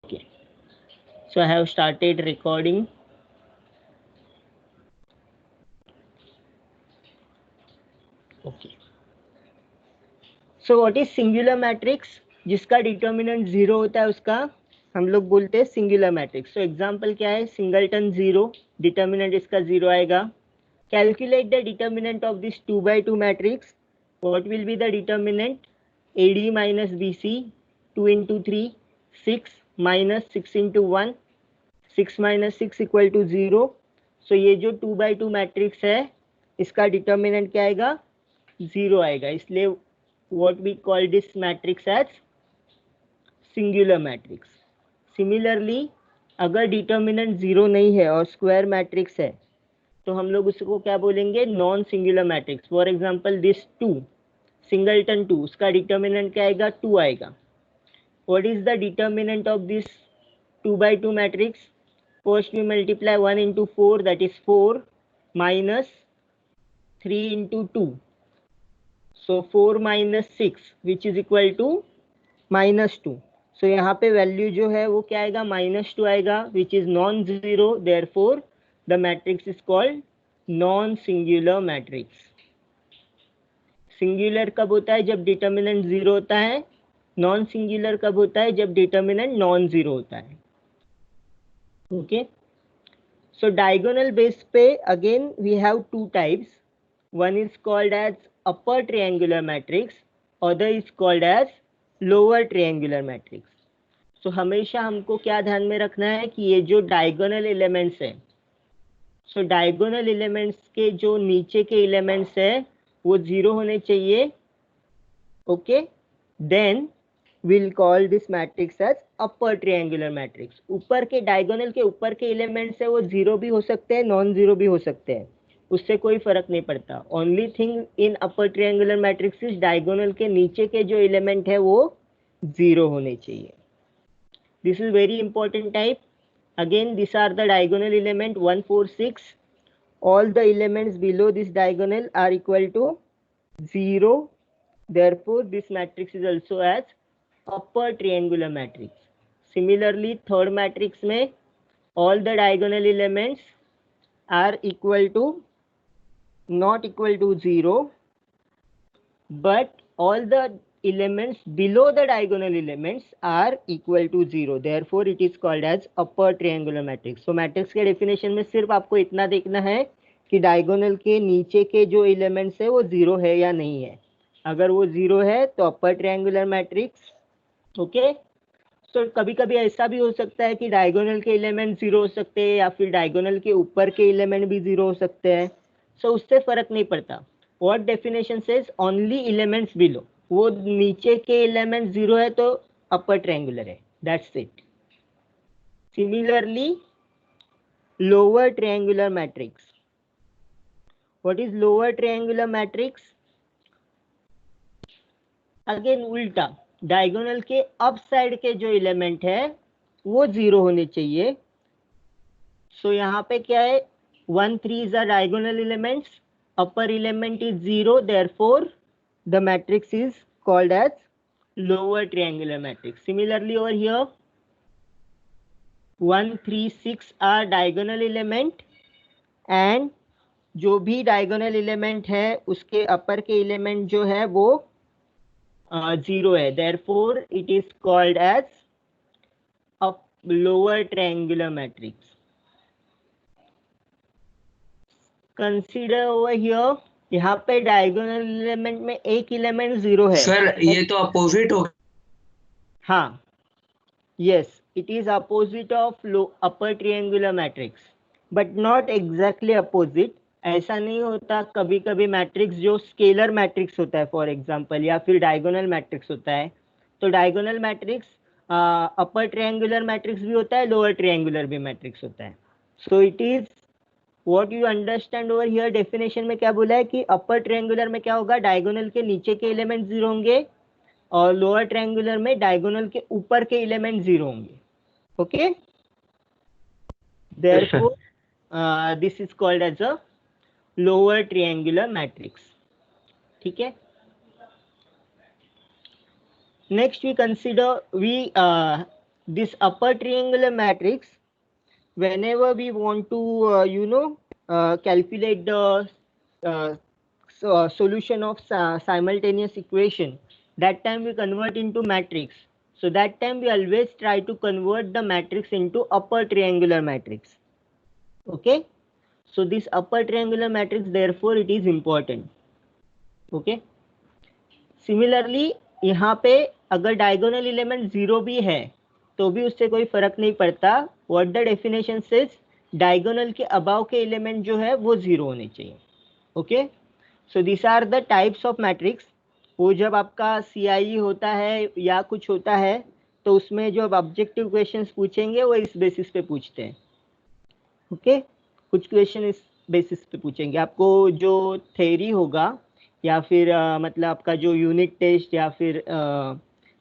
Okay, so I have started recording. Okay, so what is singular matrix? जिसका determinant zero होता है उसका हम लोग बोलते हैं सिंगुलर मैट्रिक्स. तो एग्जांपल क्या है? सिंगलटन जीरो, डिटर्मिनेंट इसका जीरो आएगा. Calculate the determinant of this 2/2 matrix. What will be the determinant? AD minus BC, 2 into 3, 6 minus 6 into 1, 6 minus 6 equal to 0. सो ये जो 2/2 मैट्रिक्स है इसका डिटर्मिनेंट क्या आएगा? जीरो आएगा. इसलिए what we call this matrix as singular matrix. Similarly अगर determinant zero नहीं है और स्क्वायर मैट्रिक्स है तो हम लोग उसको क्या बोलेंगे? Non singular matrix. For example this 2, singleton 2, उसका डिटर्मिनेंट क्या आएगा? 2 आएगा. What is the determinant of this 2/2 matrix? First we multiply 1 into 4, that is 4, minus 3 into 2. So 4 minus 6 which is equal to minus 2. So यहाँ पे value जो है वो क्या आएगा? -2 आएगा, which is non-zero. Therefore the matrix is called non-singular matrix. Singular कब होता है? जब डिटर्मिनेंट जीरो होता है. नॉन सिंगुलर कब होता है? जब डिटर्मिनेंट नॉन जीरो होता है. ओके. So diagonal base पे again we have two types. One is called as upper triangular matrix, other is called as lower triangular matrix. So हमेशा हमको क्या ध्यान में रखना है कि ये जो diagonal elements है, so diagonal elements के जो नीचे के elements है वो जीरो होने चाहिए. Okay, then we'll call this matrix as upper triangular matrix. ऊपर के डायगोनल के ऊपर के एलिमेंट्स है वो जीरो भी हो सकते हैं, नॉन जीरो भी हो सकते हैं, उससे कोई फर्क नहीं पड़ता. Only thing in upper triangular matrix is diagonal के नीचे के जो एलिमेंट है वो जीरो होने चाहिए. This is very important type. Again this are the diagonal element 1 4 6. All the elements below this diagonal are equal to zero. Therefore this matrix is also as upper triangular matrix. Similarly third matrix में all the diagonal elements are equal to not equal to 0, but all the elements below the diagonal elements are equal to 0. Therefore it is called as upper triangular matrix. So matrix के definition में सिर्फ आपको इतना देखना है कि diagonal के नीचे के जो elements है वो 0 है या नहीं है. अगर वो 0 है तो upper triangular matrix. ओके. तो कभी कभी ऐसा भी हो सकता है कि डायगोनल के एलिमेंट जीरो हो सकते हैं या फिर डायगोनल के ऊपर के एलिमेंट भी जीरो हो सकते हैं. सो उससे फर्क नहीं पड़ता. What definition says? Only elements below. वो नीचे के एलिमेंट जीरो है तो अपर ट्रायंगुलर है. That's it. Similarly lower triangular matrix. What is lower triangular matrix? Again उल्टा, डायगोनल के अप साइड के जो एलिमेंट है वो जीरो होने चाहिए. सो यहाँ पे क्या है? 1 3 is a diagonal elements, upper element is zero. Therefore the matrix is called as lower triangular matrix. Similarly over here 1 3 6 are diagonal element and जो भी डायगोनल एलिमेंट है उसके अपर के एलिमेंट जो है वो जीरो है. Therefore it is called as a lower triangular matrix. Consider over here, यहाँ पे डायगोनल एलिमेंट में एक एलिमेंट जीरो है. सर ये तो अपोजिट हो. हाँ, yes, it is opposite of upper triangular matrix, but not exactly opposite. ऐसा नहीं होता. कभी कभी मैट्रिक्स जो स्केलर मैट्रिक्स होता है फॉर एग्जांपल, या फिर डायगोनल मैट्रिक्स होता है, तो diagonal matrix upper triangular matrix भी होता है, लोअर ट्रायंगुलर भी मैट्रिक्स होता है. So it is what you understand over here. Definition में क्या बोला है कि अपर ट्रायंगुलर में क्या होगा? डायगोनल के नीचे के एलिमेंट जीरो होंगे और लोअर ट्रायंगुलर में डायगोनल के ऊपर के एलिमेंट जीरो होंगे. Okay. Therefore this is called as a lower triangular matrix. ठीक है. Next we consider this upper triangular matrix, whenever we want to calculate the solution of simultaneous equation, that time we convert into matrix. So that time we always try to convert the matrix into upper triangular matrix. Okay, so this upper triangular matrix, therefore it is important. Okay, similarly यहाँ पे अगर diagonal element zero भी है तो भी उससे कोई फर्क नहीं पड़ता. What the definition says, diagonal के अबाव के एलिमेंट जो है वो जीरो होने चाहिए. Okay, so this are the types of matrix. वो जब आपका CIE होता है या कुछ होता है तो उसमें जो ऑब्जेक्टिव क्वेश्चंस पूछेंगे वो इस बेसिस पे पूछते हैं. ओके, कुछ क्वेश्चन इस बेसिस पे पूछेंगे. आपको जो थ्योरी होगा या फिर मतलब आपका जो यूनिट टेस्ट या फिर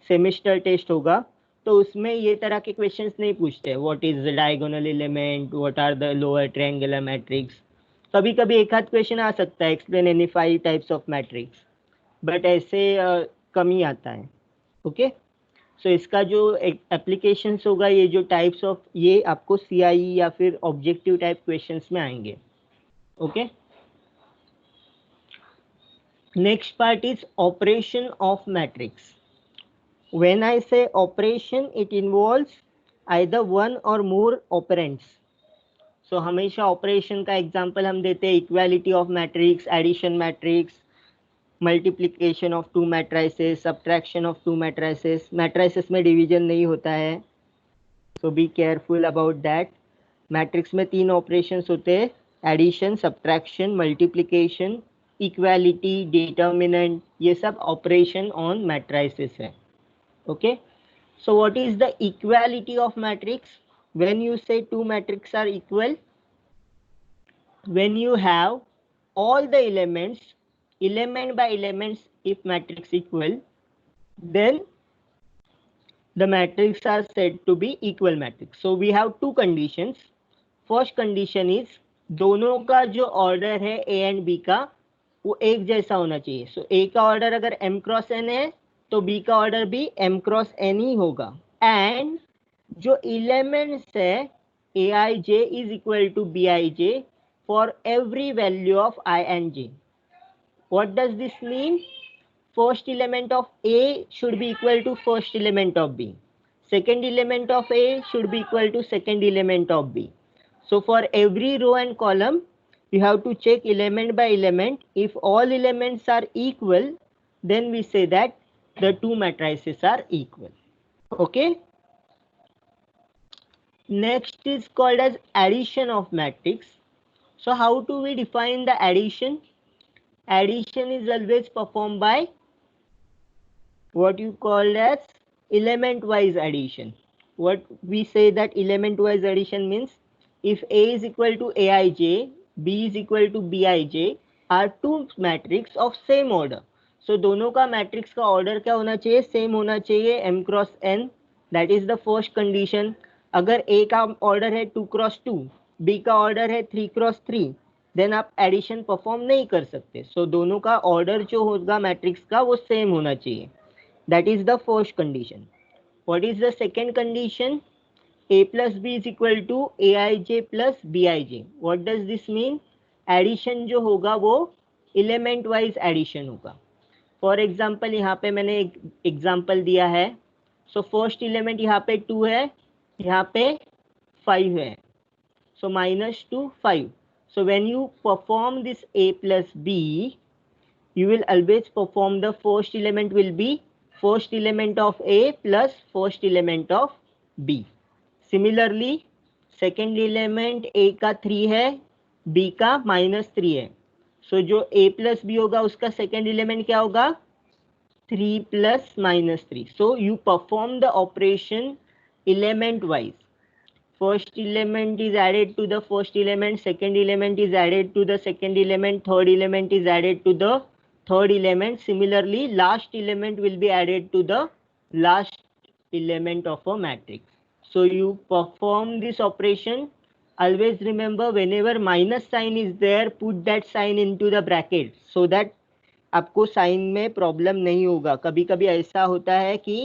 सेमेस्टर टेस्ट होगा तो उसमें ये तरह के क्वेश्चंस नहीं पूछते. What is the diagonal element, what are the lower triangular matrix. कभी कभी एक आध क्वेश्चन आ सकता है, explain any 5 types of matrix, but ऐसे कम ही आता है. ओके, सो इसका जो एप्लीकेशंस होगा, ये जो टाइप्स ऑफ, ये आपको CIE या फिर ऑब्जेक्टिव टाइप क्वेश्चंस में आएंगे. Okay, next part is operation of matrix. When I say operation, it involves either one or more operands. सो हमेशा ऑपरेशन का एग्जांपल हम देते हैं equality of matrix, addition matrix, multiplication of two matrices, subtraction of two matrices. Matrices में division नहीं होता है, so be careful about that. Matrix में 3 ऑपरेशंस होते हैं, addition, subtraction, multiplication, equality, determinant. ये सब ऑपरेशन ऑन मैट्राइसेस है. Okay, so what is the equality of matrix? When you say two matrices are equal, when you have all the elements, element by elements, if matrix equal, then the matrix are said to be equal matrix. So we have two conditions. First condition is दोनों का जो order है A and B का वो एक जैसा होना चाहिए. So A का ऑर्डर अगर m क्रॉस n है तो B का ऑर्डर भी m क्रॉस n ही होगा. एंड जो एलिमेंट्स है Aij is equal to Bij for every value of I and J. What does this mean? First element of A should be equal to first element of B. Second element of A should be equal to second element of B. So for every row and column, you have to check element by element. If all elements are equal, then we say that the two matrices are equal. Okay. Next is called as addition of matrix. So how do we define the addition? Addition is always performed by what you call as element wise addition. What we say that element wise addition means, if A is equal to Aij, B is equal to Bij are two matrix of same order. So दोनों का matrix का order क्या होना चाहिए? Same होना चाहिए, m cross n. That is the first condition. अगर A का ऑर्डर है 2 क्रॉस 2, B का ऑर्डर है 3 क्रॉस 3, देन आप एडिशन परफॉर्म नहीं कर सकते. सो दोनों का ऑर्डर जो होगा मैट्रिक्स का वो सेम होना चाहिए. That is the first condition. What is the second condition? A plus B is equal to Aij plus Bij. What does this mean? Addition जो होगा वो एलिमेंट वाइज एडिशन होगा. फॉर एग्जाम्पल यहाँ पे मैंने एक एग्जाम्पल दिया है. सो फर्स्ट एलिमेंट यहाँ पे 2 है, यहाँ पे 5 है. सो -2 5. So when you perform this A plus B, you will always perform the first element will be first element of A plus first element of B. Similarly second element A का 3 है, B का -3 है. सो जो A plus B होगा उसका second element क्या होगा? 3 plus -3. So you perform the operation element wise. First element is added to the first element, second element is added to the second element, third element is added to the third element. Similarly last element will be added to the last element of a matrix. So you perform this operation. Always remember, whenever minus sign is there, put that sign into the bracket so that आपको sign में problem नहीं होगा. कभी कभी ऐसा होता है कि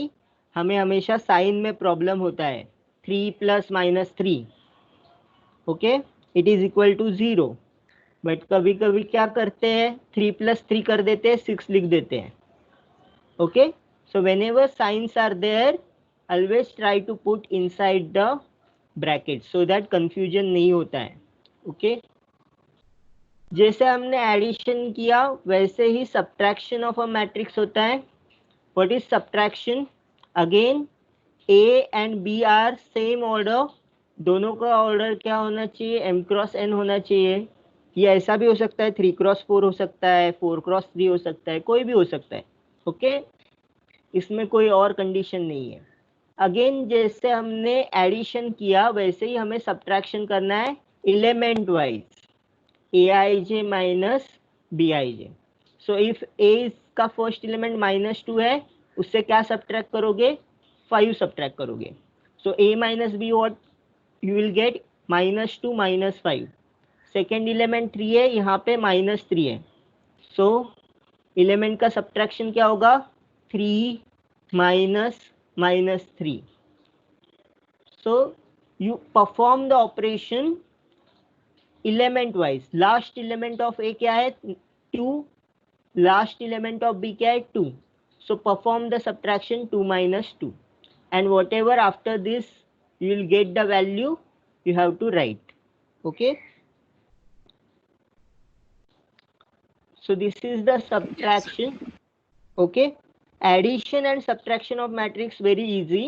हमें हमेशा साइन में प्रॉब्लम होता है, 3 + -3, okay, it is equal to 0। But कभी कभी क्या करते हैं, 3 + 3 कर देते हैं, 6 लिख देते हैं, okay. So whenever signs are there, always try to put inside the bracket so that confusion नहीं होता है, ओके। जैसे हमने एडिशन किया वैसे ही सब्ट्रैक्शन ऑफ अ मैट्रिक्स होता है। What is subtraction? Again A and B are same order, दोनों का ऑर्डर क्या होना चाहिए, m×n होना चाहिए। ये ऐसा भी हो सकता है 3×4 हो सकता है, 4×3 हो सकता है, कोई भी हो सकता है, ओके। इसमें कोई और कंडीशन नहीं है। अगेन जैसे हमने एडिशन किया वैसे ही हमें सब्ट्रैक्शन करना है element wise, aij minus bij। So if a का फर्स्ट एलिमेंट -2 है, उससे क्या सब्ट्रैक्ट करोगे, 5 सब्ट्रैक्ट करोगे। सो a minus be what you will gate, -2 -5। Second element 3 है, यहाँ पे -3 है, सो एलिमेंट का सब्ट्रैक्शन क्या होगा, 3 -3। So you perform the operation element wise. Last element of A क्या है, 2, लास्ट एलिमेंट ऑफ बी क्या है, 2। सो perform the subtraction 2 - 2 and whatever after this you will get the value you have to write, okay। So this is the subtraction, okay। Addition and subtraction of matrix very easy,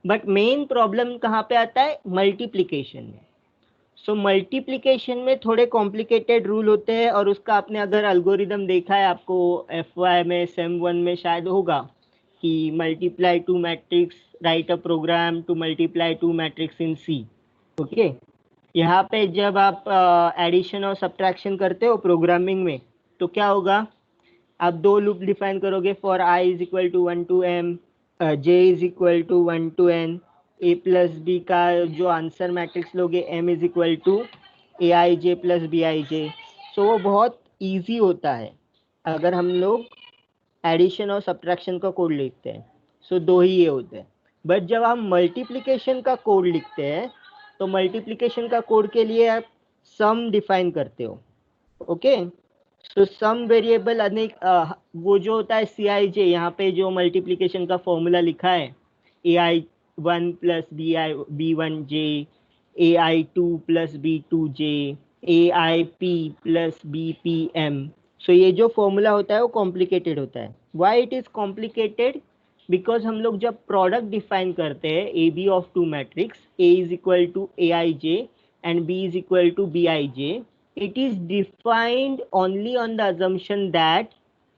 but main problem कहाँ पे आता है, multiplication में। So multiplication में थोड़े complicated rule होते हैं, और उसका आपने अगर एल्गोरिदम देखा है, आपको FY में सेम 1 में शायद होगा कि multiply two matrix, right a program to multiply two matrix in C, okay. यहाँ पे जब आप एडिशन और सब्ट्रैक्शन करते हो प्रोग्रामिंग में, तो क्या होगा, आप दो लूप डिफाइन करोगे, फॉर i is equal to 1 to m, j is equal to 1 to n, a plus B का जो आंसर मैट्रिक्स लोगे m is equal to aij plus bij। So वो बहुत इजी होता है अगर हम लोग एडिशन और सब्ट्रैक्शन का कोड लिखते हैं। सो दो ही ये होते हैं। बट जब हम मल्टीप्लिकेशन का कोड लिखते हैं, तो मल्टीप्लिकेशन का कोड के लिए आप सम डिफाइन करते हो, ओके। तो सम वेरिएबल अनेक वो जो होता है CIJ, यहाँ पे जो मल्टीप्लिकेशन का फॉर्मूला लिखा है, AI1 + B1J, AI2 + B2J, AIP + BPM। सो ये जो फॉर्मूला होता है वो कॉम्प्लिकेटेड होता है। Why it is complicated? Because हम लोग जब प्रोडक्ट डिफाइन करते हैं AB of two matrix, A is equal to AIJ and B is equal to BIJ, it is defined only on the assumption that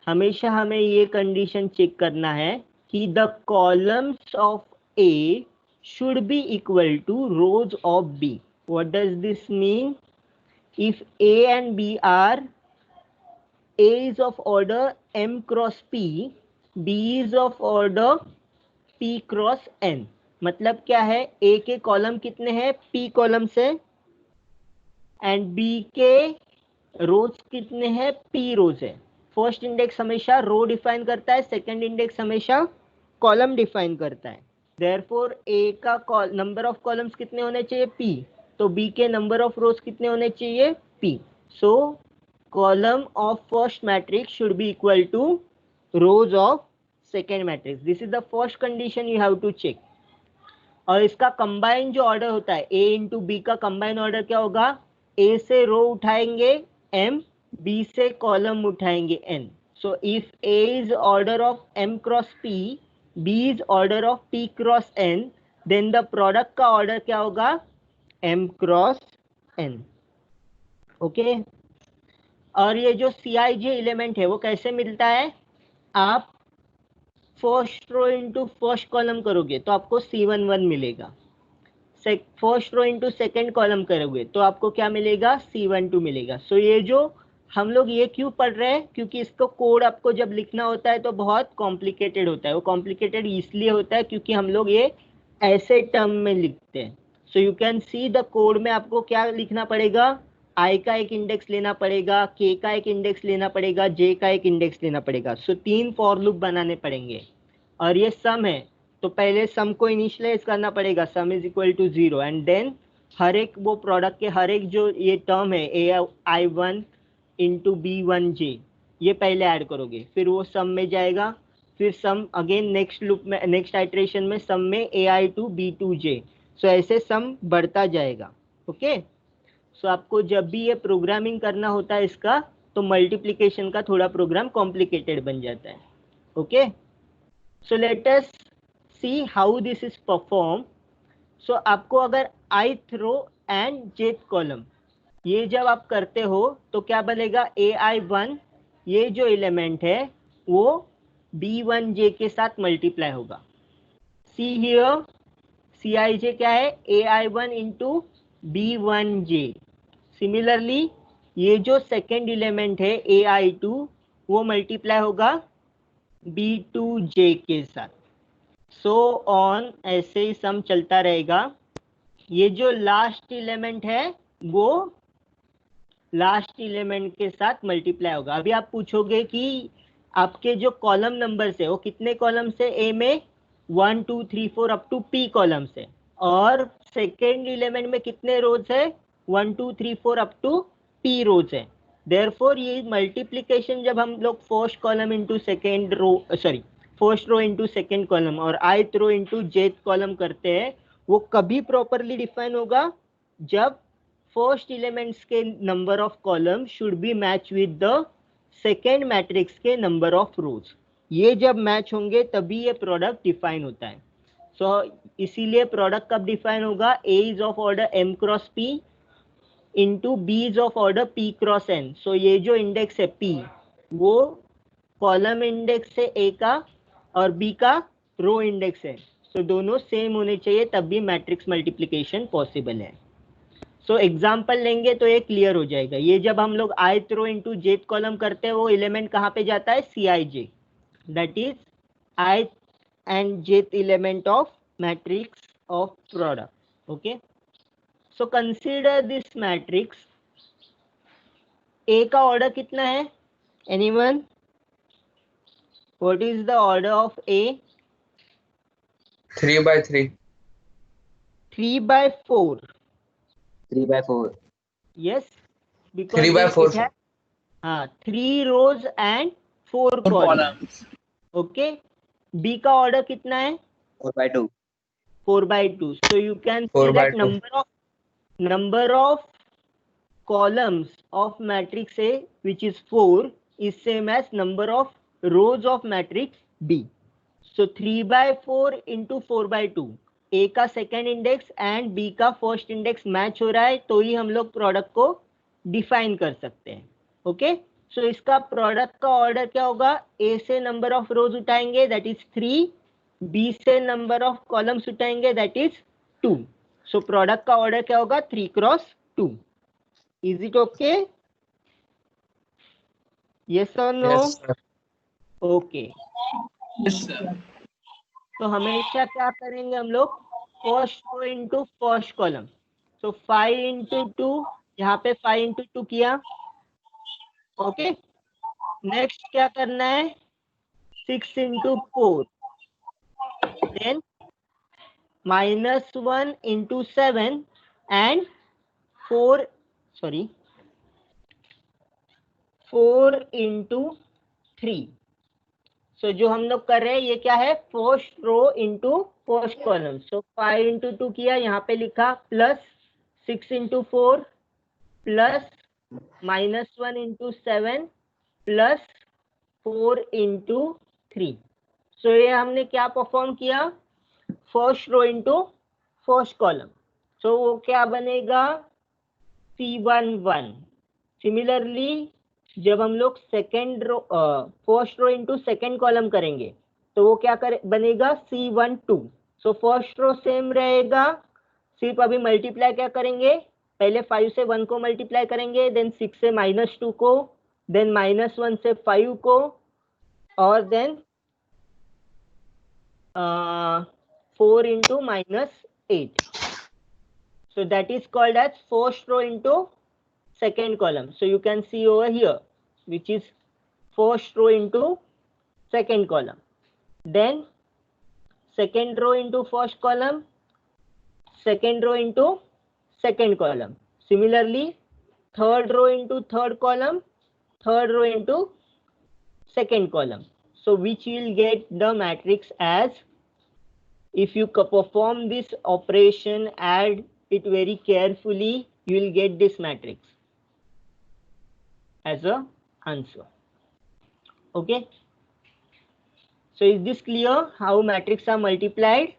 हमेशा हमें ये कंडीशन चेक करना है कि the columns of A should be equal to rows of B. What does this mean? If A and B are, A is of order m cross P, B is of order P cross N। मतलब क्या है, A के column कितने हैं, P columns है, and B के रोज कितने हैं, P रोज है। फर्स्ट इंडेक्स हमेशा रो डिफाइन करता है, सेकंड इंडेक्स हमेशा कॉलम डिफाइन करता है। देयरफॉर A का नंबर ऑफ कॉलम्स कितने होने चाहिए, P, तो B के नंबर ऑफ रोज कितने होने चाहिए, P। So column of first matrix should be equal to rows of second matrix. This is the first condition you have to check. और इसका कंबाइन जो ऑर्डर होता है, A इंटू बी का कंबाइन ऑर्डर क्या होगा, A से row उठाएंगे M, B से कॉलम उठाएंगे N। So if A is order of M cross P, B is order of P cross N, then the product का ऑर्डर क्या होगा, M क्रॉस N, ओके। और ये जो CIJ एलिमेंट है वो कैसे मिलता है, आप first row into first column करोगे तो आपको C11 मिलेगा, first row into second column करोगे तो आपको क्या मिलेगा, C12 मिलेगा। सो ये जो हम लोग ये क्यों पढ़ रहे हैं, क्योंकि इसको कोड आपको जब लिखना होता है तो बहुत कॉम्प्लिकेटेड होता है। वो कॉम्प्लिकेटेड इसलिए होता है क्योंकि हम लोग ये ऐसे टर्म में लिखते हैं। So you can see the code में आपको क्या लिखना पड़ेगा, I का एक इंडेक्स लेना पड़ेगा, K का एक इंडेक्स लेना पड़ेगा, J का एक इंडेक्स लेना पड़ेगा। सो 3 फॉर लूप बनाने पड़ेंगे, और ये सम है तो पहले सम को इनिशियलाइज करना पड़ेगा, sum is equal to 0 and then हर एक वो प्रोडक्ट के हर एक जो ये टर्म है AI1 इंटू B1J ये पहले ऐड करोगे, फिर वो सम में जाएगा, फिर सम अगेन नेक्स्ट लूप में नेक्स्ट आइट्रेशन में सम में AI2 B2J, सो ऐसे सम बढ़ता जाएगा। ओके सो आपको जब भी ये प्रोग्रामिंग करना होता है इसका, तो मल्टीप्लिकेशन का थोड़ा प्रोग्राम कॉम्प्लिकेटेड बन जाता है। Okay so let us see how this is perform. So आपको अगर ith row and jth column ये जब आप करते हो तो क्या बनेगा, AI1 ये जो एलिमेंट है वो B1J के साथ मल्टीप्लाई होगा। सी हियर Cij क्या है, AI1 इंटू B1J। सिमिलरली ये जो सेकेंड एलिमेंट है AI2 वो मल्टीप्लाई होगा B2J के साथ, सो ऑन ऐसे ही सम चलता रहेगा। ये जो लास्ट एलिमेंट है वो लास्ट एलिमेंट के साथ मल्टीप्लाई होगा। अभी आप पूछोगे कि आपके जो कॉलम नंबर है वो कितने कॉलम से, ए में 1 2 3 4 अप टू P कॉलम से, और सेकेंड एलिमेंट में कितने रोज है, 1 2 3 4 अप टू P रोज है। देयरफॉर ये मल्टीप्लिकेशन जब हम लोग first column into second row sorry first row into second column और ith row into jth column करते हैं, वो कभी प्रॉपरली डिफाइन होगा जब फर्स्ट एलिमेंट्स के number of column should be match with the second matrix के नंबर ऑफ रोज। ये जब मैच होंगे तभी ये प्रोडक्ट डिफाइन होता है। सो इसीलिए प्रोडक्ट कब डिफाइन होगा, A is of order M cross P into B is of order P cross N। सो ये जो इंडेक्स है P वो कॉलम इंडेक्स है A का और B का रो इंडेक्स है, सो दोनों सेम होने चाहिए तब भी मैट्रिक्स मल्टीप्लिकेशन पॉसिबल है। सो एग्जाम्पल लेंगे तो ये क्लियर हो जाएगा। ये जब हम लोग ith row into jth column करते हैं वो एलिमेंट कहाँ पे जाता है, Cij, that is ith and jth element of matrix of product. Okay so consider this matrix. A का ऑर्डर कितना है, anyone, what is the order of A? 3/3 3/4। 3/4 yes because 3/4 it has 3 rows and 4 columns। okay B का order कितना है, 4/2 4/2। so you can see 4 by that 2 number of columns of matrix A which is 4 is same as number of rows of matrix B। so 3/4 into 4/2, A का second index and B का first index match हो रहा है तो ही हम लोग product को डिफाइन कर सकते हैं। ओके सो इसका प्रोडक्ट का ऑर्डर क्या होगा, A से नंबर ऑफ रोज उठाएंगे दैट इज 3, B से नंबर ऑफ कॉलम्स उठाएंगे दैट इज 2। सो प्रोडक्ट का ऑर्डर क्या होगा, 3 cross 2। Is it okay, yes or no? yes sir okay तो हमेशा क्या करेंगे हम लोग, first row into first column. So 5 into 2, यहाँ पे 5 इंटू 2 किया। ओके नेक्स्ट क्या करना है, 6 into 4, then -1 into 7 and 4 into 3। So जो हम लोग कर रहे हैं ये क्या है, first row into first column. So 5 into 2 किया, यहाँ पे लिखा plus 6 into 4 plus -1 into 7 plus 4 into 3। So ये हमने क्या परफॉर्म किया, first row into first column. So वो क्या बनेगा, C11। सिमिलरली जब हम लोग second row first row into second column करेंगे तो वो क्या बनेगा, C12। So first row same रहेगा, सिर्फ अभी मल्टीप्लाई क्या करेंगे, पहले 5 से 1 को मल्टीप्लाई करेंगे, देन 6 से -2 को, देन -1 से 5 को, और then 4 into -8। so that is called as first row into second column। so you can see over here which is first row into second column। then second row into first column, second row into second column. Similarly, third row into third column, third row into second column. So which will get the matrix as, if you perform this operation, add it very carefully, you will get this matrix as a answer. Okay. So is this clear how matrix are multiplied?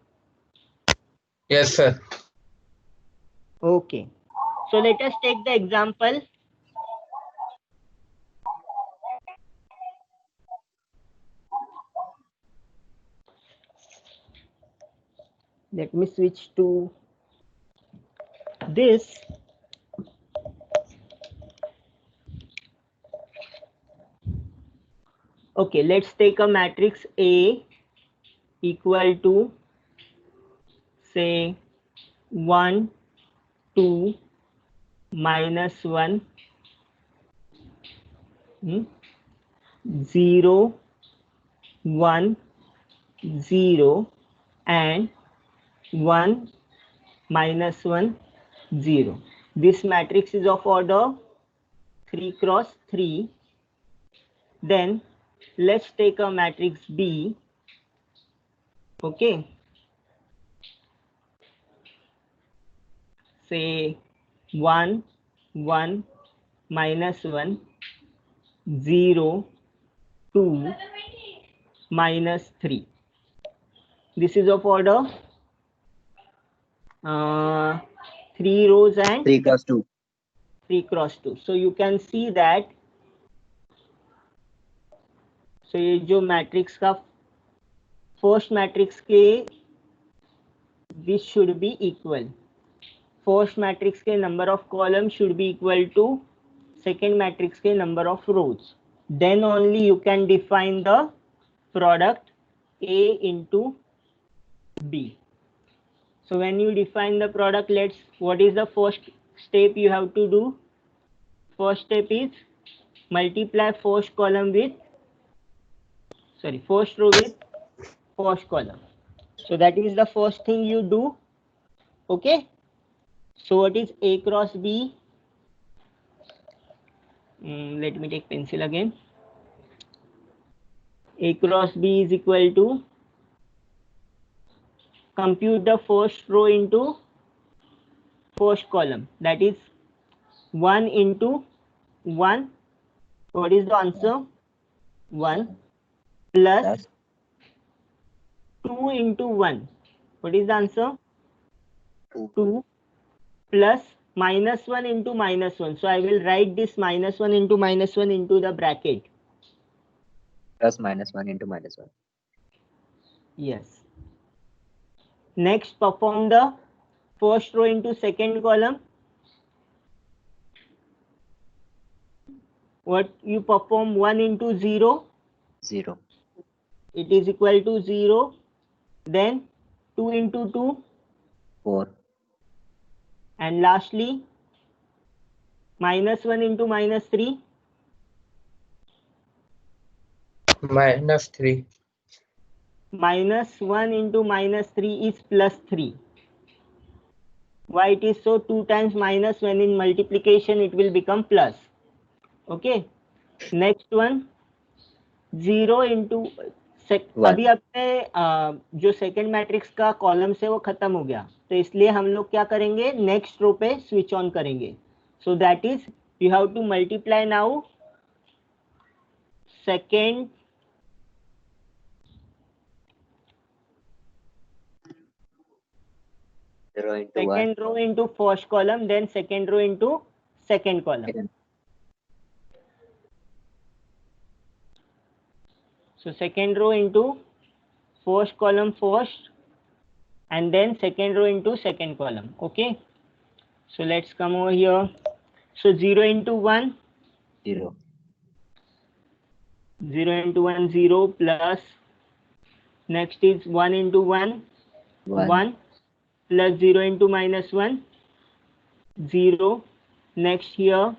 Yes, sir. Okay. So let us take the example. Let me switch to this. Okay, let's take a matrix A equal to, say, 1, 2, -1, 0, 1, 0, and 1, -1, 0. This matrix is of order 3 cross 3. Then let's take a matrix B. Okay. Say 1, 1, -1, 0, 2, -3. This is of order 3 rows and 3 cross 2. 3 cross 2. So you can see that, so ये जो matrix का first matrix के, this should be equal. First matrix के number of columns should be equal to second matrix के number of rows. Then only you can define the product A into B. So when you define the product, what is the first step you have to do? First step is multiply first column with, first row with first column. So that is the first thing you do. Okay. So what is A cross B? Let me take pencil again. A cross B is equal to, compute the first row into first column. That is 1 into 1. What is the answer? 1 plus 2 into 1. What is the answer? 2 plus -1 into -1. So I will write this -1 into -1 into the bracket. Plus -1 into -1. Yes. Next, perform the first row into second column. What you perform? 1 into 0. 0. It is equal to 0. Then 2 into 2. 4. And lastly, -1 into -3. -3. -1 into -3 is +3. Why it is so? 2 times minus, when in multiplication it will become plus. Okay. Next one, 0 into अभी अपने जो second matrix का column से वो खत्म हो गया, तो इसलिए हम लोग क्या करेंगे, नेक्स्ट रो पे स्विच ऑन करेंगे. So that is you have to multiply now second row into first column, then second row into second column. So second row into first column first, and then second row into second column. Okay. So let's come over here. So 0 into 1. 0. 0 into 1, 0 plus. Next is 1 into 1. 1 plus 0 into -1. 0. Next here,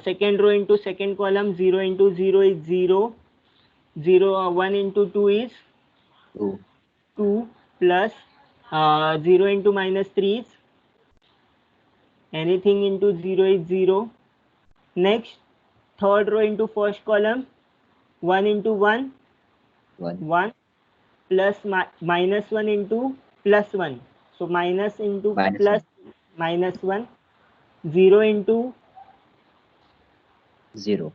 second row into second column, 0 into 0 is 0. 1 into 2 is 2. 2 plus 0 into minus 3 is anything into 0 is 0. Next, third row into first column, 1 into 1, 1 plus minus 1 into plus 1. So minus into plus minus 1, 0 into 0.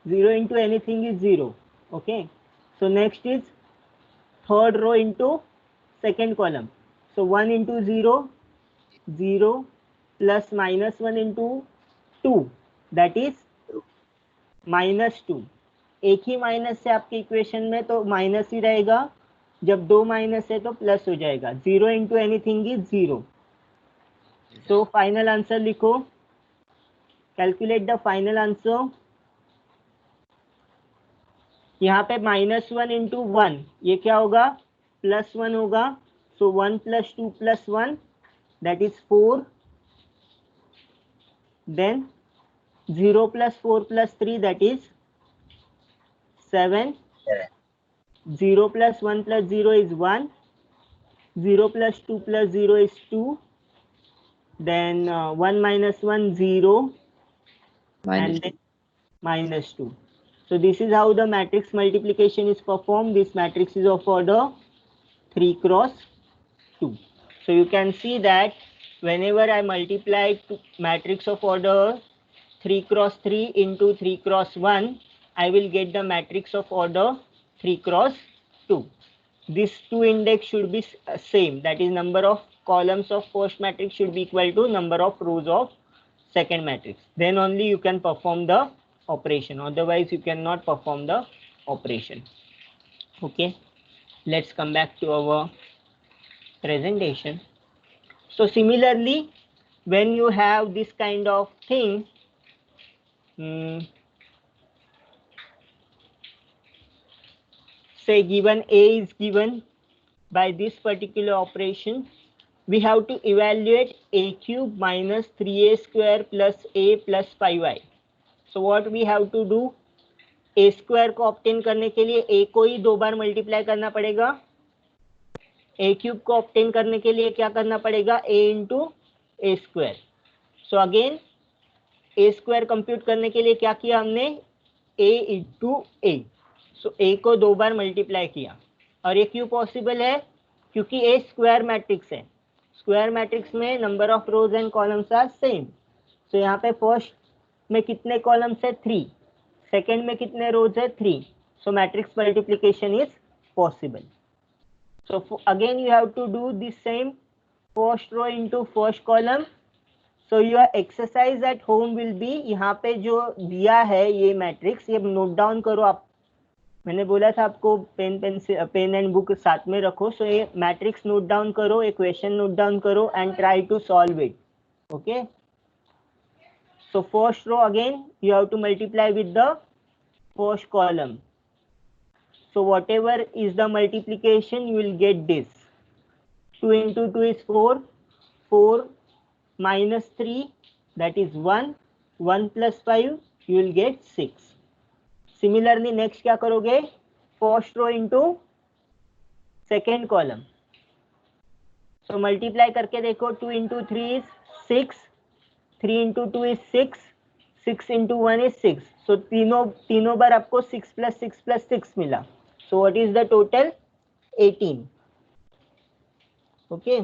0 into anything is 0. Okay. So next is third row into second column. So 1 into 0, 0 plus minus 1 into 2, that is minus 2. एक ही minus है आपके equation में तो minus ही रहेगा, जब दो minus है तो प्लस हो जाएगा. 0 into anything is 0. So final answer लिखो, कैलकुलेट द फाइनल आंसर. यहाँ पे माइनस 1 into 1, ये क्या होगा, प्लस 1 होगा. सो 1 plus 2 plus 1, that is 4. Then 0 plus 4 plus 3, that is 7. 0 plus 1 plus 0 is 1. 0 plus 2 plus 0 is 2. Then 1 minus 1, 0. And then minus 2. So this is how the matrix multiplication is performed. This matrix is of order 3 cross 2. So you can see that whenever I multiply matrix of order 3 cross 3 into 3 cross 1, I will get the matrix of order 3 cross 2. This 2 index should be same, that is number of columns of first matrix should be equal to number of rows of second matrix. Then only you can perform the operation, otherwise you cannot perform the operation. Okay, let's come back to our presentation. So similarly, when you have this kind of thing, say given A is given by this particular operation, we have to evaluate a cube minus 3a square plus a plus 5y. So what we have to do, a square को obtain करने के लिए a को ही दो बार multiply करना पड़ेगा. a cube को obtain करने के लिए क्या करना पड़ेगा, a into A square. So again a square compute करने के लिए क्या किया हमने, a into A. So a को दो बार मल्टीप्लाई किया. और ये क्यों पॉसिबल है, क्योंकि a स्क्वायर मैट्रिक्स है. स्क्वायर मैट्रिक्स में number of rows and columns are same. So यहाँ पे फर्स्ट में कितने कॉलम्स है, 3. सेकेंड में कितने रोज है, 3. So matrix multiplication is possible. So again you have to do this same, first row into first column. So your exercise at home will be, यहाँ पे जो दिया है ये मैट्रिक्स, ये नोट डाउन करो आप. मैंने बोला था आपको पेन एंड बुक साथ में रखो. सो ये मैट्रिक्स नोट डाउन करो, इक्वेशन नोट डाउन करो and try to solve it. Okay, so first row again you have to multiply with the first column. So whatever is the multiplication, you will get this. 2 into 2 is 4. 4 minus 3, that is 1. 1 plus 5, you will get 6. Similarly next क्या करोगे, first row into second column. So multiply करके देखो, 2 into 3 is 6. 3 into 2 is 6. 6 into 1 is 6. So तीनों बार आपको 6 plus 6 plus 6 मिला. So what is the total, 18. Okay.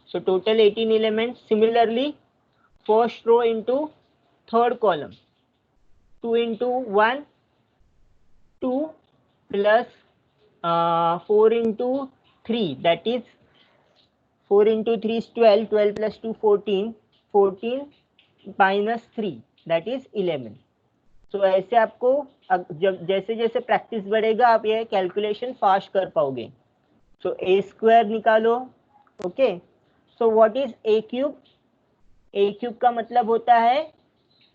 So total 18 elements. Similarly, first row into third column. 2 into 1, 2 plus 4 into 3, that is 4 into 3 is 12. 12 plus 2, 14. 14 minus 3, that is 11. So ऐसे आपको जब जैसे जैसे practice बढ़ेगा आप ये कैलकुलेशन फास्ट कर पाओगे. सो ए स्क्वायर निकालो. Okay, so what is a cube. A cube का मतलब होता है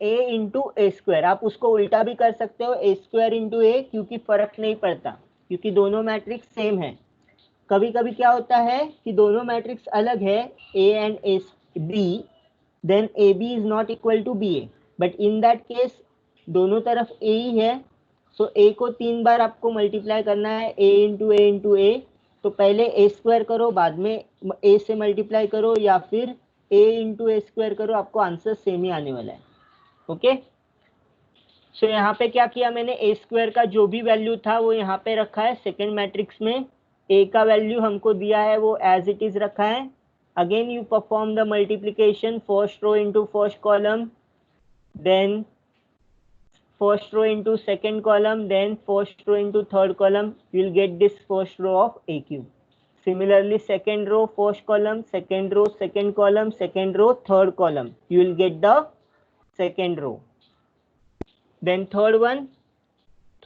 ए इंटू ए स्क्वायर. आप उसको उल्टा भी कर सकते हो, ए स्क्वायर इंटू ए, क्योंकि फर्क नहीं पड़ता, क्योंकि दोनों मैट्रिक्स सेम है. कभी कभी क्या होता है कि दोनों मैट्रिक्स अलग है, A and A B, then A B is not equal to B A, but in that case दोनों तरफ ए ही है. सो ए को 3 बार आपको मल्टीप्लाई करना है, ए इंटू ए। तो पहले ए स्क्वायर करो, बाद में ए से मल्टीप्लाई करो, या फिर ए इंटू ए स्क्वायर करो, आपको आंसर सेम ही आने वाला है। ओके, सो यहाँ पे क्या किया मैंने, ए स्क्वायर का जो भी वैल्यू था वो यहाँ पे रखा है सेकेंड मैट्रिक्स में। ए का वैल्यू हमको दिया है वो एज इट इज रखा है। Again you perform the multiplication, first row into first column, then first row into second column, then first row into third column, you will get this first row of A cube. Similarly, second row, first column, second row, second column, second row, third column, you will get the second row. Then third one,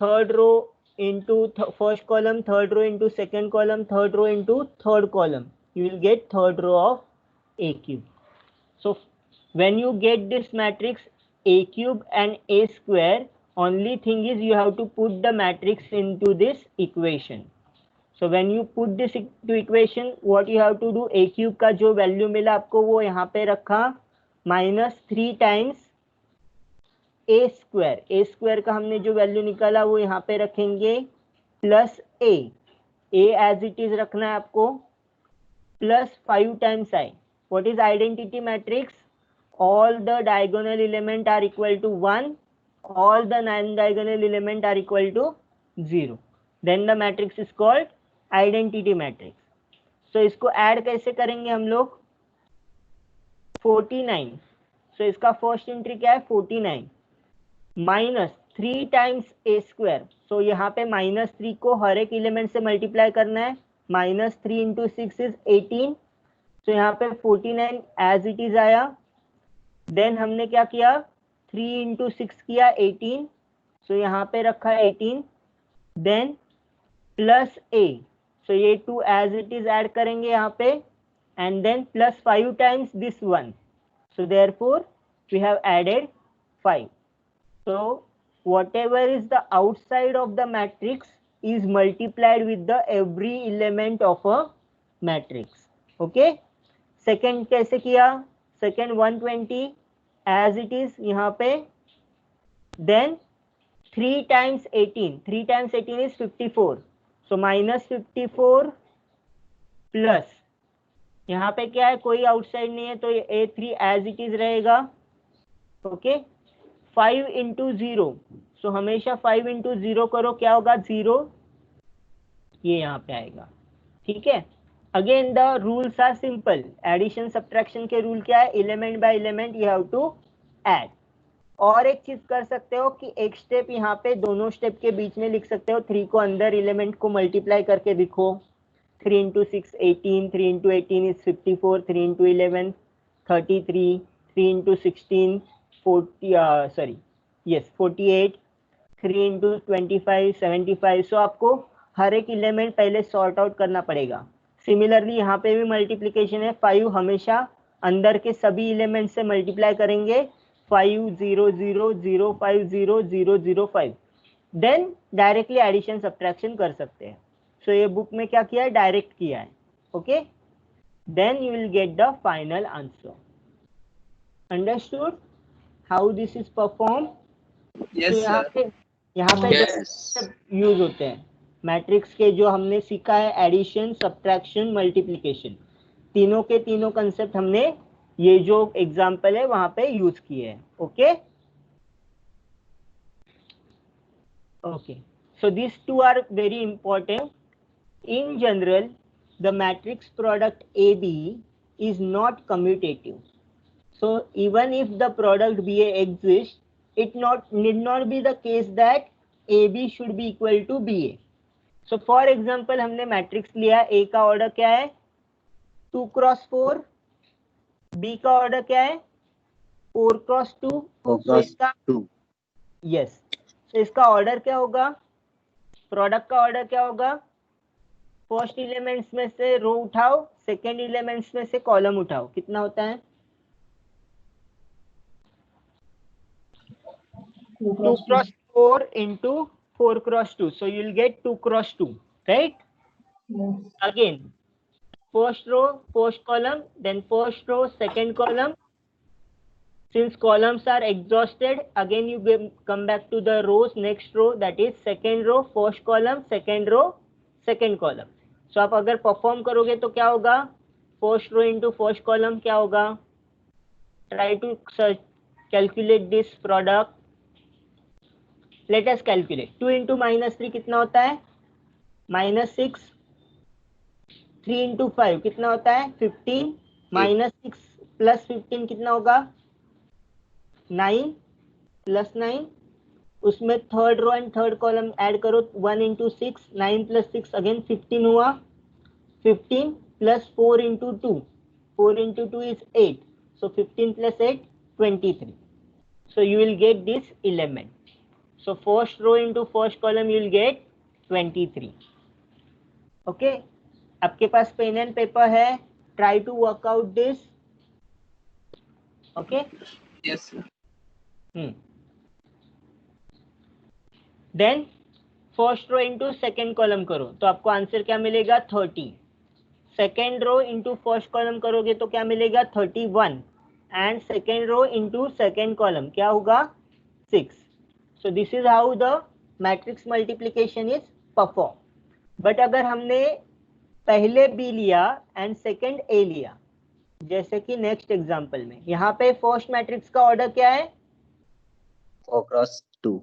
third row into first column, third row into second column, third row into third column, you will get third row of A cube. So when you get this matrix A cube and A square, only thing is you have to put the matrix into this equation. So when you put this into equation, what you have to do, A cube का जो value मिला आपको वो यहाँ पे रखा -3 times A square. A square का हमने जो वैल्यू निकाला वो यहाँ पे रखेंगे plus A as it is रखना है आपको, plus 5 times I. What is identity matrix? All the diagonal element are equal to 1, all the non-diagonal element are equal to 0. Then the matrix is called identity matrix. So इसको add कैसे करेंगे हम लोग, 49. So इसका first entry क्या है 49 -3 times A square. सो यहाँ पे -3 को हर एक एलिमेंट से मल्टीप्लाई करना है, -3 इंटू 6 इज 18। तो यहाँ पे 49 एज इट इज आया। देन हमने क्या किया, 3 इंटू 6 किया 18, सो यहाँ पे रखा 18। देन प्लस A, सो ये 2 एज इट इज ऐड करेंगे यहाँ पे, and then plus 5 times this 1, so therefore we have added 5. So whatever is the outside of the matrix is multiplied with the every element of a matrix. Okay, second कैसे किया, second 120 as it is यहाँ पे, then 3 times 18, 3 times 18 is 54, so -54 plus यहाँ पे क्या है, कोई outside नहीं है तो ये A3 as it is रहेगा। ओके, 5 इंटू 0, सो हमेशा 5 इंटू 0 करो, क्या होगा 0, ये यहाँ पे आएगा। ठीक है, again the rules are simple, addition subtraction के रूल क्या है, element by element you have to add. और एक चीज कर सकते हो कि एक स्टेप यहाँ पे दोनों स्टेप के बीच में लिख सकते हो, 3 को अंदर एलिमेंट को मल्टीप्लाई करके दिखो, 3 into 6 18, 3 into 18 is 54, 3 into 11 33, 3 into 16 48, 3 into 25 75। सो आपको हर एक एलिमेंट पहले सॉर्ट आउट करना पड़ेगा। सिमिलरली यहाँ पे भी मल्टीप्लिकेशन है, 5 हमेशा अंदर के सभी एलिमेंट से मल्टीप्लाई करेंगे, 5 0 0 0 5 0 0 0 5, देन डायरेक्टली एडिशन सब्ट्रैक्शन कर सकते हैं। सो ये बुक में क्या किया है, डायरेक्ट किया है। Okay, then you will get the final answer. Understood how this is perform? Yes, sir. यहाँ पे Yes. यूज होते हैं मैट्रिक्स के, जो हमने सीखा है एडिशन सब्ट्रैक्शन मल्टीप्लिकेशन, तीनों के तीनों कंसेप्ट हमने ये जो एग्जांपल है वहां पे यूज किए हैं। Okay okay, so this two are very important. In general the matrix product AB is not commutative. So even if the product BA exists, it need not be the case that AB should be equal to BA. So for example हमने matrix लिया, A का order क्या है 2 cross 4, B का order क्या है 4 cross 2, 4 so cross इसका 2. Yes, so इसका ऑर्डर क्या होगा, प्रोडक्ट का ऑर्डर क्या होगा, फर्स्ट एलिमेंट्स में से रो उठाओ, सेकेंड एलिमेंट्स में से कॉलम उठाओ, कितना होता है 2 cross 4 into 4 cross 2, so you will get 2 cross 2, right? Again first row first column, then first row second column, Since columns are exhausted, again you come back to the rows, next row, that is second row, first column, second row, second column. So आप अगर perform करोगे तो क्या होगा, first row into first column क्या होगा, try to calculate this product. Let us calculate. 2 into -3 कितना होता है, -6. 3 इंटू 5 कितना होता है, 15. -6 प्लस 15 कितना होगा, 9 प्लस 9. उसमें third row and third column add करो, 1 इंटू 6, 9 प्लस 6 अगेन 15 हुआ. 15 plus 4 into 2, 4 into 2 is 8. So 15 plus 8, 23. So you will get this element. So first row into first column you will get 23. Okay. आपके पास pen and paper है, try to work out this. Okay. Yes, sir. Then first row into second column करो तो आपको answer क्या मिलेगा, 30. Second row into first column करोगे तो क्या मिलेगा, 31. And second row into second column क्या होगा, 6. So this is how the matrix multiplication is perform. But अगर हमने पहले बी लिया एंड सेकेंड ए लिया, जैसे कि नेक्स्ट एग्जांपल में यहाँ पे फर्स्ट मैट्रिक्स का ऑर्डर क्या है, 4 क्रॉस 2.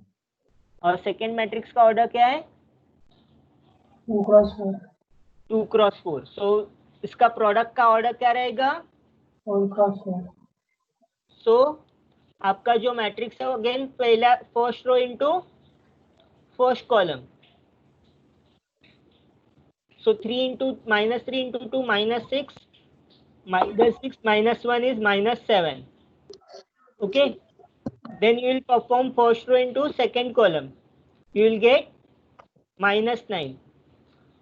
और सेकेंड मैट्रिक्स का ऑर्डर क्या है, 2 क्रॉस 4. 2 क्रॉस 4. सो इसका प्रोडक्ट का ऑर्डर क्या रहेगा, 4 क्रॉस 4. सो आपका जो मैट्रिक्स है अगेन पहला first row into first column. So 3 into -3 into 2 -6, -6 -1 is -7. Okay. Then you will perform first row into second column. You will get -9.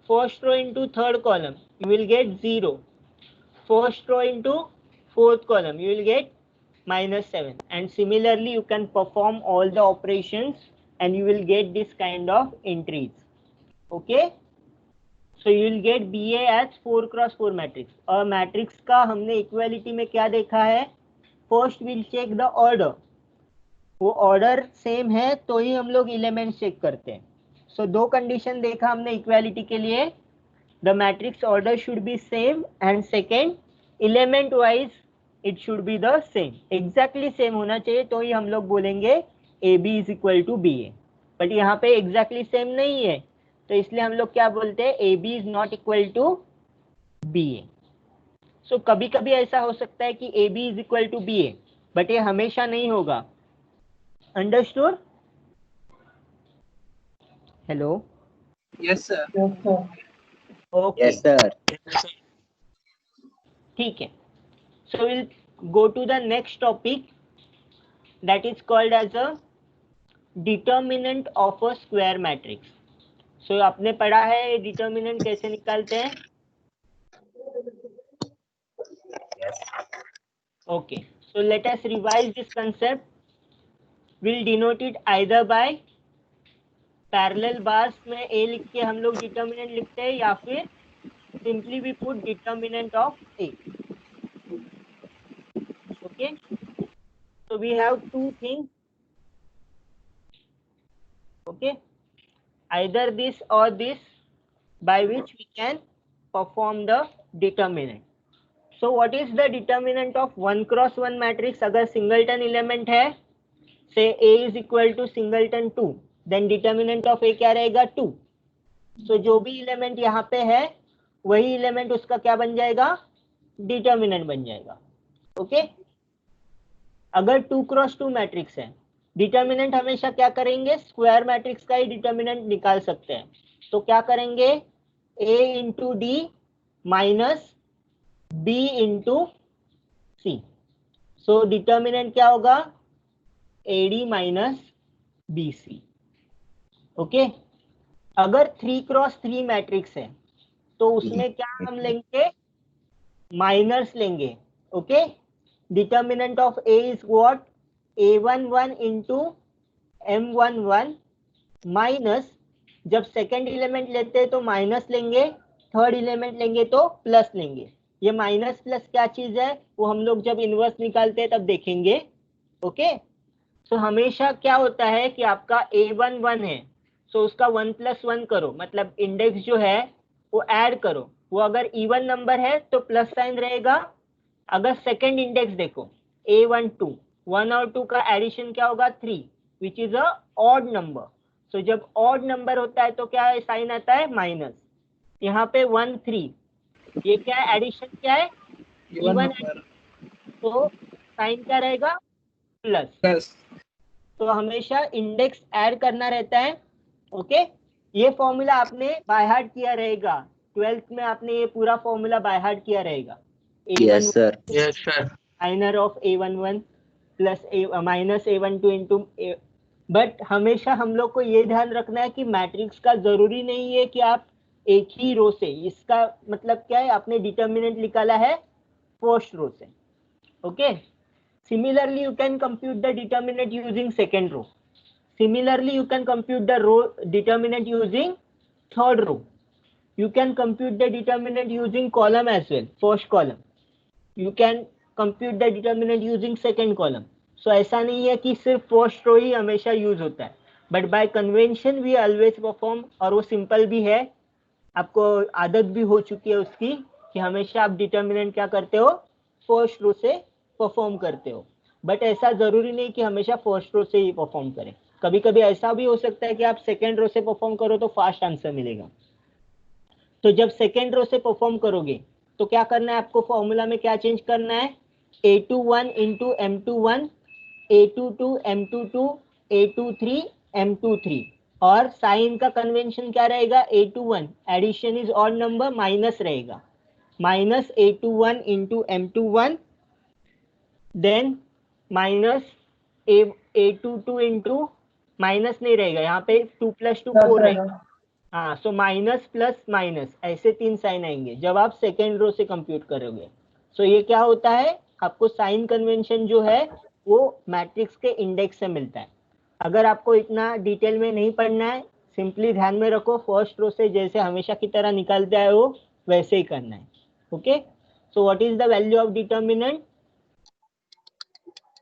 First row into third column. You will get 0. First row into fourth column. You will get -7. And similarly, you can perform all the operations and you will get this kind of entries. Okay. So you will get BA as 4 cross 4 matrix. और matrix का हमने equality में क्या देखा है, first will check the order. वो order same है तो ही हम लोग एलिमेंट चेक करते हैं. सो दो कंडीशन देखा हमने इक्वालिटी के लिए, the matrix order should be same and second element wise it should be the same. Exactly same होना चाहिए तो ही हम लोग बोलेंगे A B is equal to B A. But यहाँ पे एग्जैक्टली सेम नहीं है तो इसलिए हम लोग क्या बोलते हैं, A B is not equal to B A. So कभी कभी ऐसा हो सकता है कि A B is equal to B A, but ये हमेशा नहीं होगा. Understood? Hello. Yes, sir. Yes, sir. Okay, Yes, sir. ठीक है. So will go to the next topic that is called as a determinant of a square matrix. So आपने पढ़ा है determinant कैसे निकालते हैं? Yes. Okay, so let us revise this concept. We'll denote it either by parallel bars में a लिख के हम लोग डिटर्मिनेंट लिखते हैं या फिर simply we put determinant of a. Okay, so we have two things. Okay, either this or this by which we can perform the determinant. So what is the determinant of 1 cross 1 matrix? अगर singleton element है, say A is equal to singleton 2, then determinant of A क्या रहेगा, 2. So जो भी element यहाँ पे है वही एलिमेंट उसका क्या बन जाएगा, डिटर्मिनेंट बन जाएगा. ओके. अगर 2 क्रॉस 2 मैट्रिक्स है, डिटर्मिनेंट हमेशा क्या करेंगे, स्क्वायर मैट्रिक्स का ही डिटर्मिनेंट निकाल सकते हैं. तो क्या करेंगे, A into D minus B into C. So determinant क्या होगा, AD माइनस BC. ओके. अगर 3 क्रॉस 3 मैट्रिक्स है तो उसमें क्या हम लेंगे, माइनर्स लेंगे. Okay. Determinant of A is what, A11 into M11 minus, जब सेकेंड एलिमेंट लेते हैं तो माइनस लेंगे, थर्ड एलिमेंट लेंगे तो प्लस लेंगे. ये माइनस प्लस क्या चीज है वो हम लोग जब इनवर्स निकालते हैं तब देखेंगे. ओके, सो हमेशा क्या होता है कि आपका A1 1 है, सो उसका 1+1 करो, मतलब इंडेक्स जो है वो ऐड करो। वो अगर इवन नंबर है तो प्लस साइन रहेगा। अगर सेकंड इंडेक्स देखो A1 2, 1 और 2 का एडिशन क्या होगा 3, which is a odd number. So जब ऑड नंबर होता है तो क्या साइन आता है माइनस। यहाँ पे 1 3, ये क्या है एडिशन क्या है इवन इवन, नंबर तो साइन क्या रहेगा प्लस। प्लस। तो हमेशा इंडेक्स ऐड करना रहता है। ओके, ये फॉर्मूला आपने बाय हार्ट किया रहेगा, 12th में आपने ये पूरा फॉर्मूला बाय हार्ट किया रहेगा। Yes, A1 sir. Yes sir. Minor of A11 plus minus A12 into. But हमेशा हम लोग को ये ध्यान रखना है कि मैट्रिक्स का जरूरी नहीं है कि आप एक ही रो से, इसका मतलब क्या है आपने डिटर्मिनेंट निकाला है फर्स्ट रो से। Okay, similarly you can compute the determinant using second row. Similarly you can compute the row determinant using third row. You can compute the determinant using column as well, first column. You can compute the determinant using second column. So ऐसा नहीं है कि सिर्फ first row ही हमेशा use होता है, but by convention we always perform, और वो सिंपल भी है, आपको आदत भी हो चुकी है उसकी कि हमेशा आप डिटर्मिनेंट क्या करते हो फर्स्ट रो से परफॉर्म करते हो। बट ऐसा जरूरी नहीं कि हमेशा फर्स्ट रो से ही परफॉर्म करें, कभी कभी ऐसा भी हो सकता है कि आप सेकेंड रो से परफॉर्म करो तो फास्ट आंसर मिलेगा। तो जब सेकेंड रो से परफॉर्म करोगे तो क्या करना है आपको, फॉर्मूला में क्या चेंज करना है, A21 into M21, A22 M22, A23 M23, और साइन का कन्वेंशन क्या रहेगा, A21 addition is odd number minus रहेगा, minus A21 into M21, then minus A22 into, minus नहीं रहेगा यहाँ पे, 2 + 2 प्लस 4 रहेगा। रहेगा। हाँ, सो माइनस प्लस माइनस ऐसे 3 साइन आएंगे जब आप सेकेंड रो से कंप्यूट करोगे। सो ये क्या होता है, आपको साइन कन्वेंशन जो है वो मैट्रिक्स के इंडेक्स से मिलता है। अगर आपको इतना डिटेल में नहीं पढ़ना है, सिंपली ध्यान में रखो फर्स्ट रो से जैसे हमेशा की तरह निकालते आए हो वैसे ही करना है। Okay, so what is the value of determinant,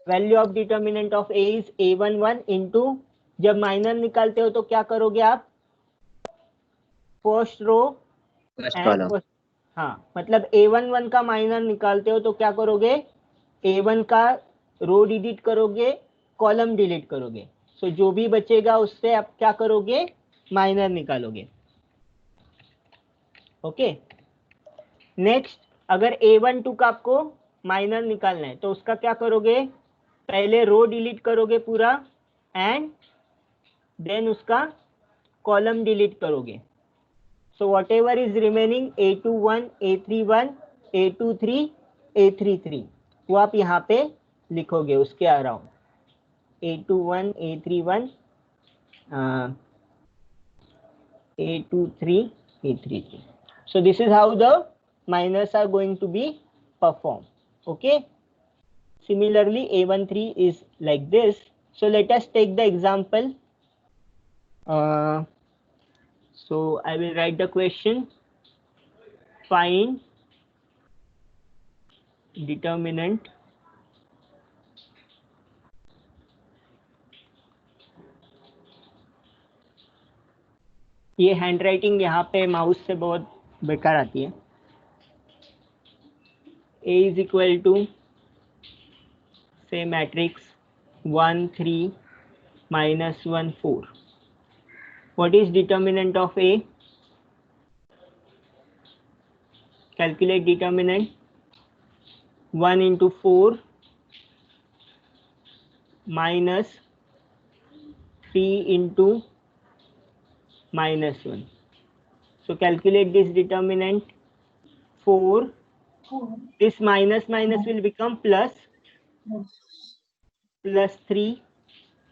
value of determinant of A is A11 into, जब माइनर निकालते हो तो क्या करोगे आप, first row First and column. First, हाँ मतलब A11 का माइनर निकालते हो तो क्या करोगे, A1 का रो डिलीट करोगे, कॉलम डिलीट करोगे, सो जो भी बचेगा उससे आप क्या करोगे, माइनर निकालोगे। ओके, नेक्स्ट अगर A12 का आपको माइनर निकालना है तो उसका क्या करोगे, पहले रो डिलीट करोगे पूरा एंड देन उसका कॉलम डिलीट करोगे। So whatever is remaining A21, A31, A23, A33 वो आप यहाँ पे लिखोगे उसके around, A21, A31, A23, A33. So this is how the minors are going to be performed. Okay. Similarly, A13 is like this. So let us take the example. So I will write the question. Find determinant ये hand writing यहाँ पे mouse से बहुत बेकार आती है। A is equal to से matrix 1 3 minus 1 4। What is determinant of A, calculate determinant, 1 into 4 minus 3 into minus 1। So calculate this determinant, 4, this minus minus will become plus 3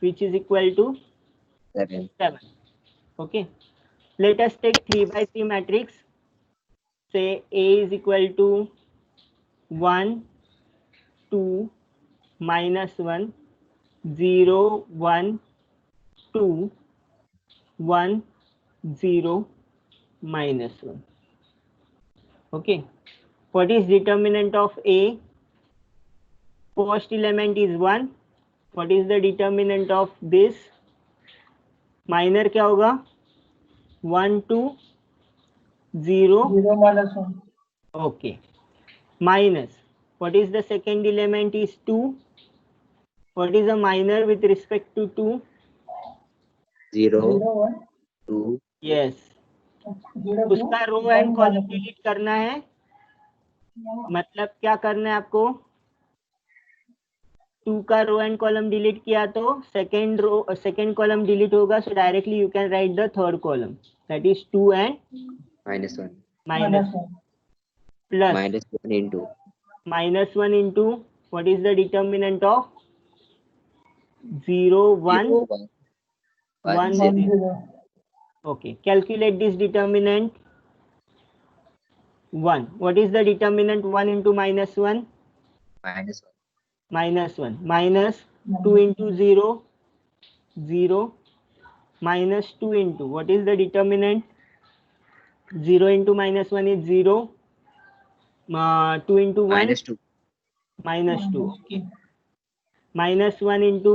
which is equal to 7. 7. Okay, let us take 3 by 3 matrix. Say A is equal to 1 2 minus 1 0 1 2 1 0 minus 1. Okay, what is determinant of A, first element is 1, What is the determinant of this? Minor क्या होगा? 1 2 0. 0 minus 1. Okay. Minus. What is the second element is 2. What is a minor with respect to 2? 0, 0 1. 2, Yes. 0 2. उसका row and column delete करना है. मतलब क्या करना है आपको? 2 का रो एंड कॉलम डिलीट किया तो सेकेंड कॉलम डिलीट होगा. सो directly you can write the third column, that is 2 and -1. Minus plus -1 into -1 into what is the determinant of 0 1 0, 1, 1 0. 0. Okay, calculate this determinant. 1. What is the determinant 1 into -1? -1. -1. Minus 2 into 0 0. Minus 2 into what is the determinant? 0 into -1 is 0. 2 into 1 -2. -2. Okay. -1 into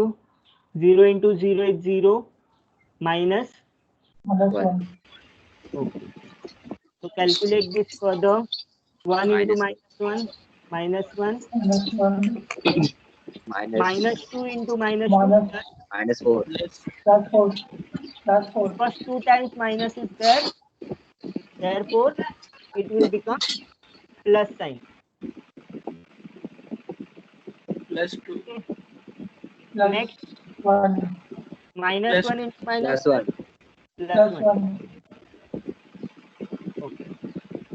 0 into 0 is 0. Minus 1. Okay. So calculate this further. 1 into -1 -1 minus 2 into -2 -4. Plus 4. Plus 4. first 2 times minus is there, therefore it will become plus sign. +2. Plus Next 1. minus Plus 1 into minus +1. Plus 1. Okay.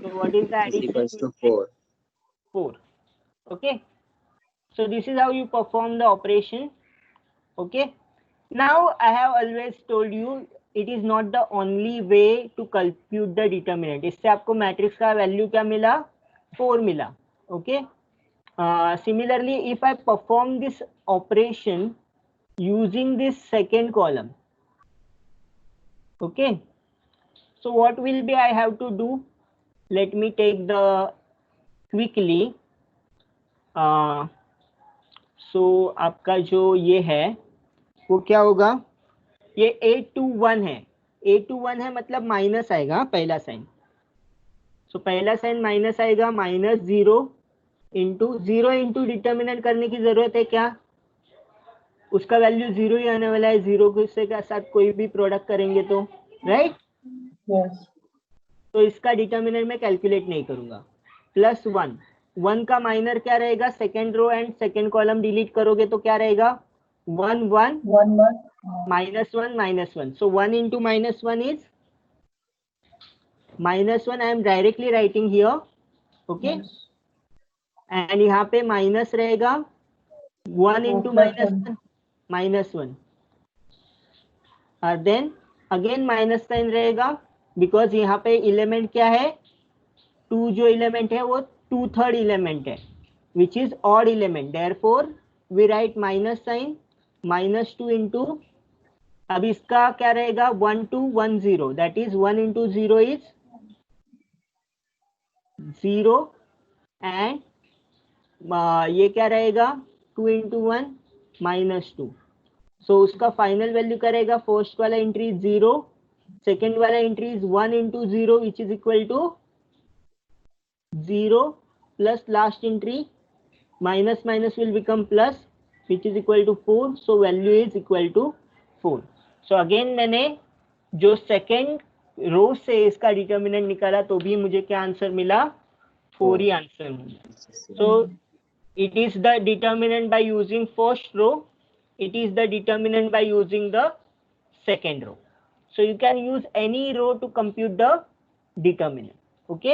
So what is the Is addition? equals to 4. 4. Okay. So this is how you perform the operation. Okay. Now I have always told you it is not the only way to compute the determinant. इससे आपको matrix का value क्या मिला? 4 मिला. Okay. Similarly, if I perform this operation using this second column, okay, so what will be I have to do? Let me take the quickly. So आपका जो ये है वो क्या होगा? ये 8 to 1 है. 8 to 1 है मतलब माइनस आएगा पहला साइन. सो पहला साइन माइनस आएगा. -0 इंटू डिटर्मिनेंट करने की जरूरत है क्या? उसका वैल्यू 0 ही आने वाला है. 0 के साथ कोई भी प्रोडक्ट करेंगे तो, राइट? Yes. तो इसका डिटर्मिनेंट में कैलकुलेट नहीं करूंगा. +1. 1 का माइनर क्या रहेगा? Second row and second column delete करोगे तो क्या रहेगा? 1 1 1 1. -1. So 1 into -1 is -1. I am directly writing here. Okay. Yes. And यहाँ पे माइनस रहेगा. 1 into -1. Then again minus sign रहेगा बिकॉज यहाँ पे एलिमेंट क्या है? 2 जो एलिमेंट है वो 2/3 एलिमेंट है which is odd element. Therefore we write minus sign. -2 into, अब इसका क्या रहेगा? 1 2 1 0. That is 1 into 0 is 0 and ये क्या रहेगा? 2 into 1 -2. सो उसका फाइनल वैल्यू करेगा. फर्स्ट वाला एंट्री 0, सेकेंड वाला entry is 1 into 0 which is equal to 0 plus last entry minus will become plus which is equal to 4. So value is equal to 4. So again मैंने जो second row से इसका determinant निकाला तो भी मुझे क्या आंसर मिला? 4 ही आंसर मिला. सो it is the determinant by using first row, it is the determinant by using the second row. So you can use any row to compute the determinant. Okay,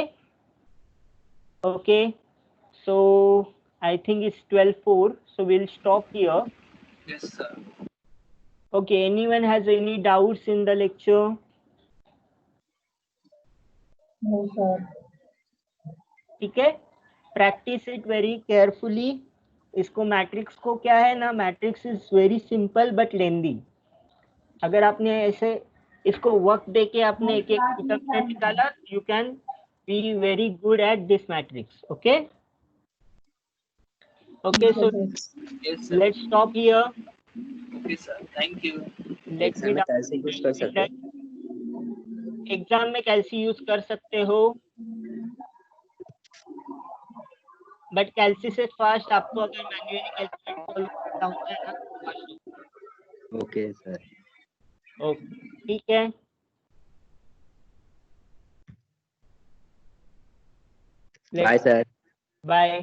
so I think it's 12:04, so we'll stop here. Yes, sir. Okay, anyone has any doubts in the lecture? No, sir. ठीक है, practice it very carefully. इसको matrix को क्या है ना, matrix is very simple but lengthy. अगर आपने ऐसे इसको वक्त देके आपने एक डिटर्मिनेंट निकाला, you can be very good at this matrix. Okay, so Yes, sir. Let's stop here. Okay, sir. Thank you. Let me exam में कैसे यूज कर सकते हैं? एग्जाम में कैल्सी यूज कर सकते हो, बट कैल्सी से फास्ट आपको अगर मैन्युअली कैलकुलेट सॉल्व करना होता है ना तो फास्ट होता ओके सर। है। ओके ठीक है, bye sir. Bye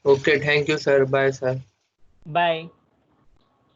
Okay, thank you, sir. Bye, sir. Bye.